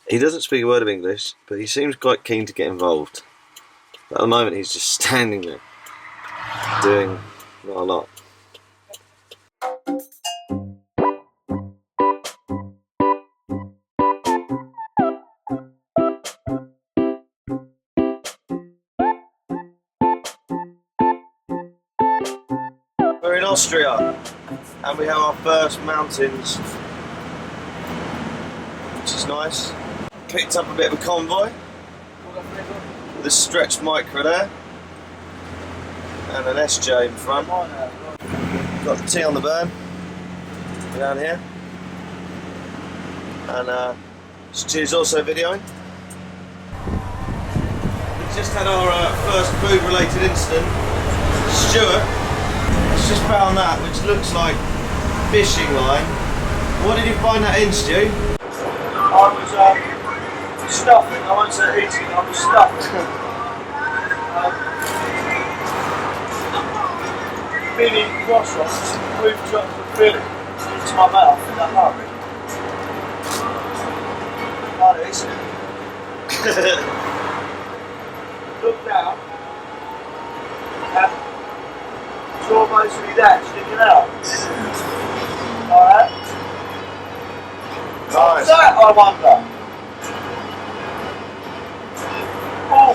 He doesn't speak a word of English, but he seems quite keen to get involved. But at the moment he's just standing there, doing not a lot. We're in Austria, and we have our first mountains, which is nice. Picked up a bit of a convoy with a stretched micro there and an SJ in front. Got the tea on the burn down here, and Stu's also videoing. We just had our first food related incident. Stuart has just found that, which looks like fishing line. What did you find that in, Stu? I was stuffing, I won't say eating, I was stuffing. Mini croissants with chocolate filling into my mouth in a hurry. Like this. Look down and saw basically that sticking out. Alright? What's that, I wonder? Oh,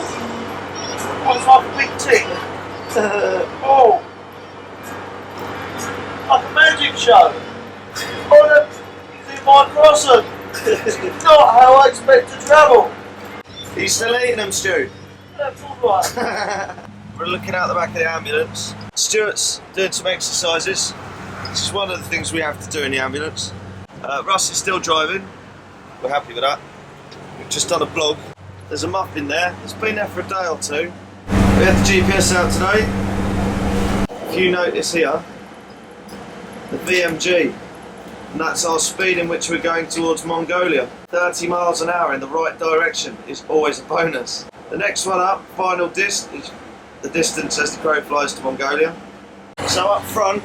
it's like a big tick. Oh, like a magic show. Oh, look, he's in my croissant. It's not how I expect to travel. Are you still eating them, Stu? That's all right. We're looking out the back of the ambulance. Stuart's doing some exercises. This is one of the things we have to do in the ambulance. Russ is still driving. We're happy with that. We've just done a vlog. There's a muffin there. It's been there for a day or two. We had the GPS out today. If you notice here, the VMG, and that's our speed in which we're going towards Mongolia. 30 miles an hour in the right direction is always a bonus. The next one up, final disc, is the distance as the crow flies to Mongolia. So up front,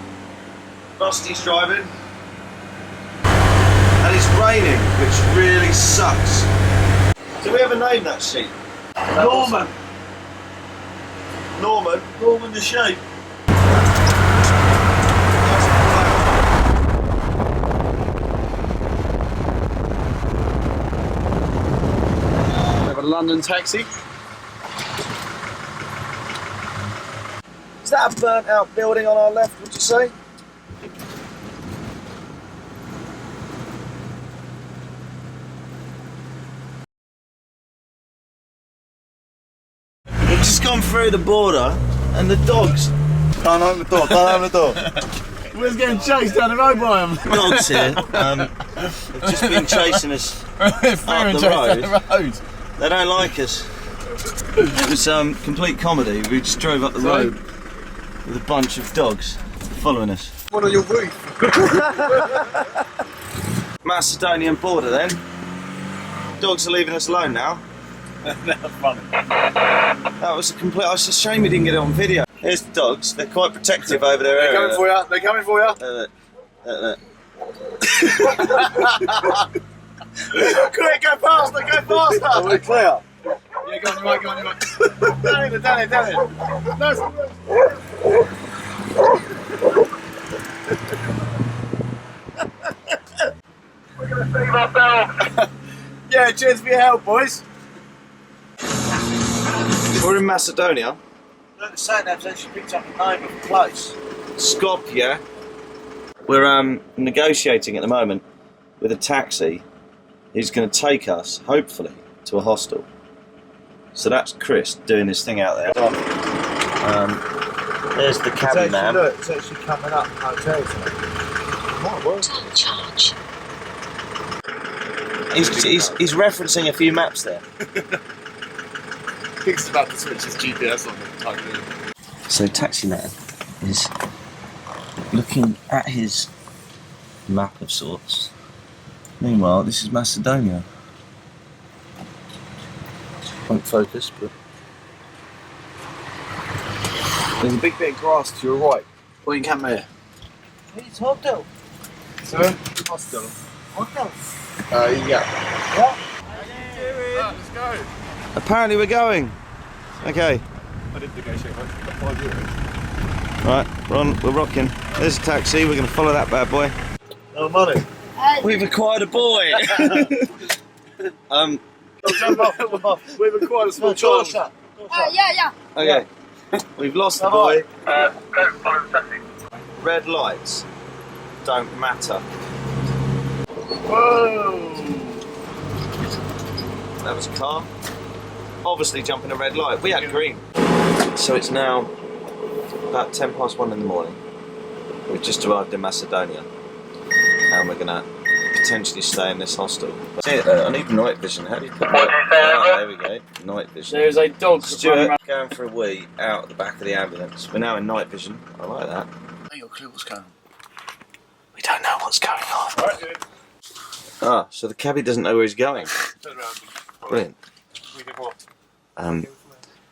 Rusty's driving, and it's raining, which really sucks. Do we ever name that sheep? Norman. Norman? Norman the sheep. We have a London taxi. Is that a burnt out building on our left, would you say? We've just gone through the border and the dogs. Can't open the door, can't open the door. We're getting chased down the road by them. Dogs here. They've just been chasing us up the road. They don't like us. It was complete comedy. We just drove up the road with a bunch of dogs following us. One on your roof. Macedonian border then. Dogs are leaving us alone now. That's funny. That was a complete. It's a shame we didn't get it on video. Here's the dogs. They're quite protective over their area. They're coming for you. They're coming for you. Quick, go faster, go faster. Are we clear? Yeah, go on your right, go on your right. Down it. No. We're going to save ourselves. Yeah, cheers for your help, boys. We're in Macedonia. Look, the sat-nav's actually picked up the name of the place. Skopje. We're negotiating at the moment with a taxi who's going to take us, hopefully, to a hostel. So that's Chris doing his thing out there. There's the cabin man. Look, it's actually coming up hotels. Might work. He's referencing a few maps there. He's about to switch his GPS on the time. So taxi man is looking at his map of sorts. Meanwhile, this is Macedonia. Won't focus, but there's a big bit of grass to your right. Pointing camera here. It's hotel. Sir? Hostel. Hotel. Yeah. Yeah. go. Apparently we're going. Okay. I didn't negotiate much. Got €5. Right, we're rocking. There's a taxi, we're going to follow that bad boy. No money. We've acquired a boy! Jump off. We've acquired a small child. Yeah. Okay. We've lost the boy. Red lights don't matter. Whoa! That was a car. Obviously jumping a red light. We had green. So it's now about 1:10 in the morning. We've just arrived in Macedonia. And we're going to potentially stay in this hostel. I need night vision. How do you put that? There we go. Night vision. There's a dog Stuart going for a wee out the back of the ambulance. We're now in night vision. I like that. I ain't got a clue what's going on. We don't know what's going on. Alright, dude. Ah, so the cabbie doesn't know where he's going. Turn around. Brilliant. We did what?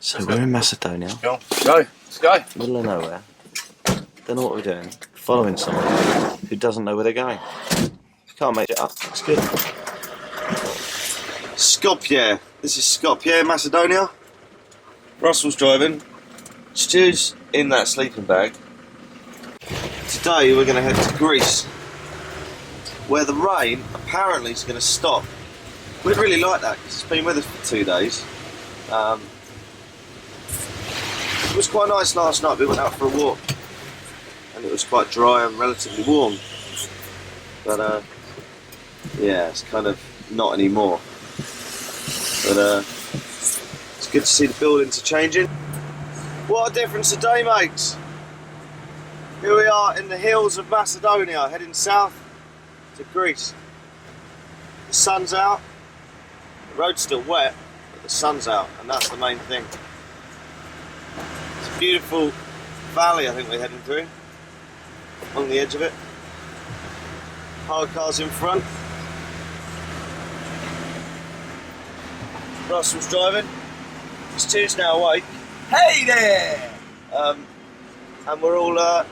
So we're in Macedonia, Go. Let's go. middle of nowhere. Don't know what we're doing. Following someone who doesn't know where they're going. Can't make it up. It's good. Skopje. This is Skopje, Macedonia. Russell's driving. Stu's in that sleeping bag. Today we're going to head to Greece, where the rain apparently is going to stop. We'd really like that because it's been with us for 2 days. It was quite nice last night. We went out for a walk and it was quite dry and relatively warm. But yeah, it's kind of not anymore. But it's good to see the buildings are changing. What a difference a day makes. Here we are in the hills of Macedonia, heading south to Greece. The sun's out, the road's still wet, but the sun's out, and that's the main thing. It's a beautiful valley I think we're heading through, along the edge of it. Hard cars in front. Russell's driving. Stu's now awake. Hey there! And we're all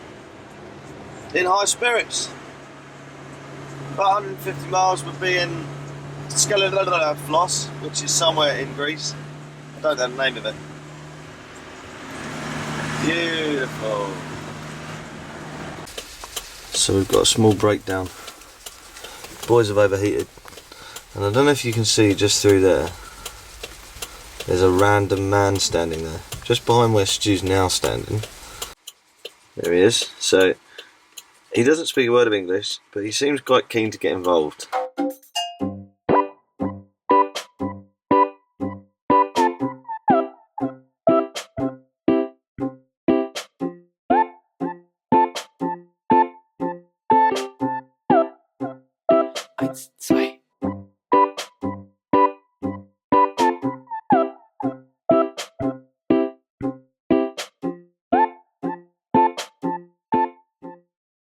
in high spirits. About 150 miles would be in Floss, which is somewhere in Greece. I don't know the name of it. Beautiful. So we've got a small breakdown. Boys have overheated. And I don't know if you can see just through there. There's a random man standing there. Just behind where Stu's now standing. There he is. So he doesn't speak a word of English, but he seems quite keen to get involved. Eins, zwei.